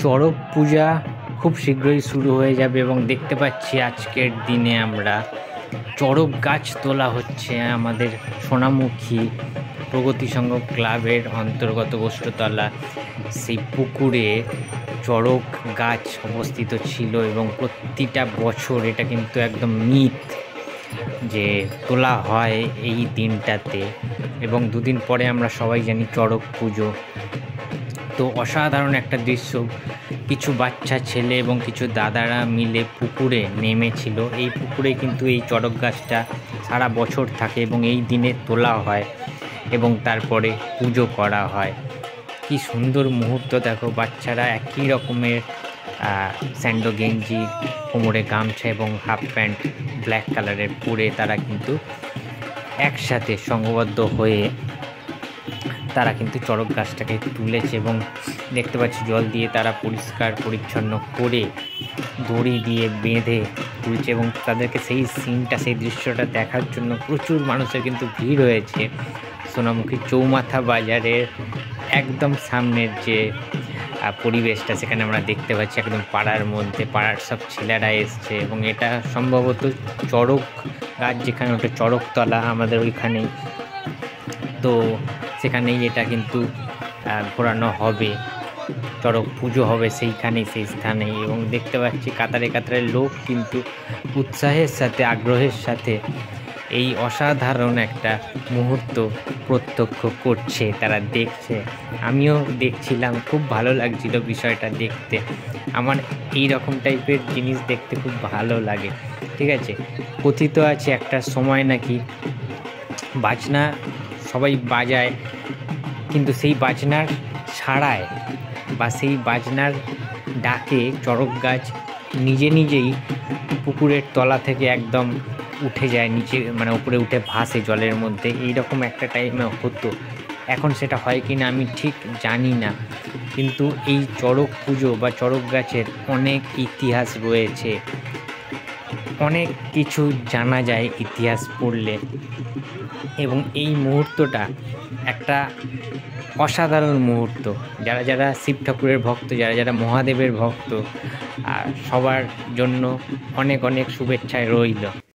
চড়ক পূজা খুব শীঘ্রই শুরু হয়ে যাবে এবং দেখতে পাচ্ছি আজকের দিনে আমরা চড়ক গাছ তোলা হচ্ছে আমাদের সোনামুখী প্রগতি সংঘ ক্লাবের অন্তর্গত গোষ্ঠতলা সেই পুকুরে চড়ক গাছ অবস্থিত ছিল এবং প্রতিটা বছর এটা কিন্তু একদম মিথ যে তোলা হয় এই দিনটাতে এবং দুদিন পরে আমরা সবাই জানি চড়ক পুজো। তো অসাধারণ একটা দৃশ্য, কিছু বাচ্চা ছেলে এবং কিছু দাদারা মিলে পুকুরে নেমেছিল। এই পুকুরে কিন্তু এই চড়ক গাছটা সারা বছর থাকে এবং এই দিনে তোলা হয় এবং তারপরে পুজো করা হয়। কি সুন্দর মুহূর্ত দেখো, বাচ্চারা একই রকমের স্যান্ডো গেঞ্জি, কোমরে গামছা এবং হাফ প্যান্ট ব্ল্যাক কালারের পরে তারা কিন্তু একসাথে সংঘবদ্ধ হয়ে তারা কিন্তু চড়ক গাছটাকে তুলেছে এবং দেখতে পাচ্ছি জল দিয়ে তারা পরিষ্কার পরিচ্ছন্ন করে দড়ি দিয়ে বেঁধে তুলছে এবং তাদেরকে সেই সিনটা, সেই দৃশ্যটা দেখার জন্য প্রচুর মানুষের কিন্তু ভিড় হয়েছে। সোনামুখী চৌমাথা বাজারের একদম সামনের যে পরিবেশটা, সেখানে আমরা দেখতে পাচ্ছি একদম পাড়ার মধ্যে পাড়ার সব ছেলেরা এসছে এবং এটা সম্ভবত চড়ক গাছ, যেখানে ওটা চড়কতলা আমাদের ওইখানেই, তো সেখানেই এটা কিন্তু ঘোরানো হবে, চড়ক পুজো হবে সেইখানেই, সেই স্থানেই। এবং দেখতে পাচ্ছি কাতারে কাতারে লোক কিন্তু উৎসাহের সাথে, আগ্রহের সাথে এই অসাধারণ একটা মুহূর্ত প্রত্যক্ষ করছে, তারা দেখছে। আমিও দেখছিলাম, খুব ভালো লাগছিল বিষয়টা দেখতে। আমার এই রকম টাইপের জিনিস দেখতে খুব ভালো লাগে। ঠিক আছে, কথিত আছে একটা সময় নাকি বাজনা সবাই বাজায়, কিন্তু সেই বাজনার ছাড়ায় বা সেই বাজনার ডাকে চড়ক গাছ নিজে নিজেই পুকুরের তলা থেকে একদম উঠে যায় নিচে, মানে উপরে উঠে ভাসে জলের মধ্যে। এইরকম একটা টাইমে হতো, এখন সেটা হয় কি না আমি ঠিক জানি না, কিন্তু এই চড়ক পুজো বা চড়ক গাছের অনেক ইতিহাস রয়েছে, অনেক কিছু জানা যায় ইতিহাস পড়লে। এবং এই মুহূর্তটা একটা অসাধারণ মুহূর্ত। যারা যারা শিব ঠাকুরের ভক্ত, যারা যারা মহাদেবের ভক্ত, আর সবার জন্য অনেক অনেক শুভেচ্ছায় রইল।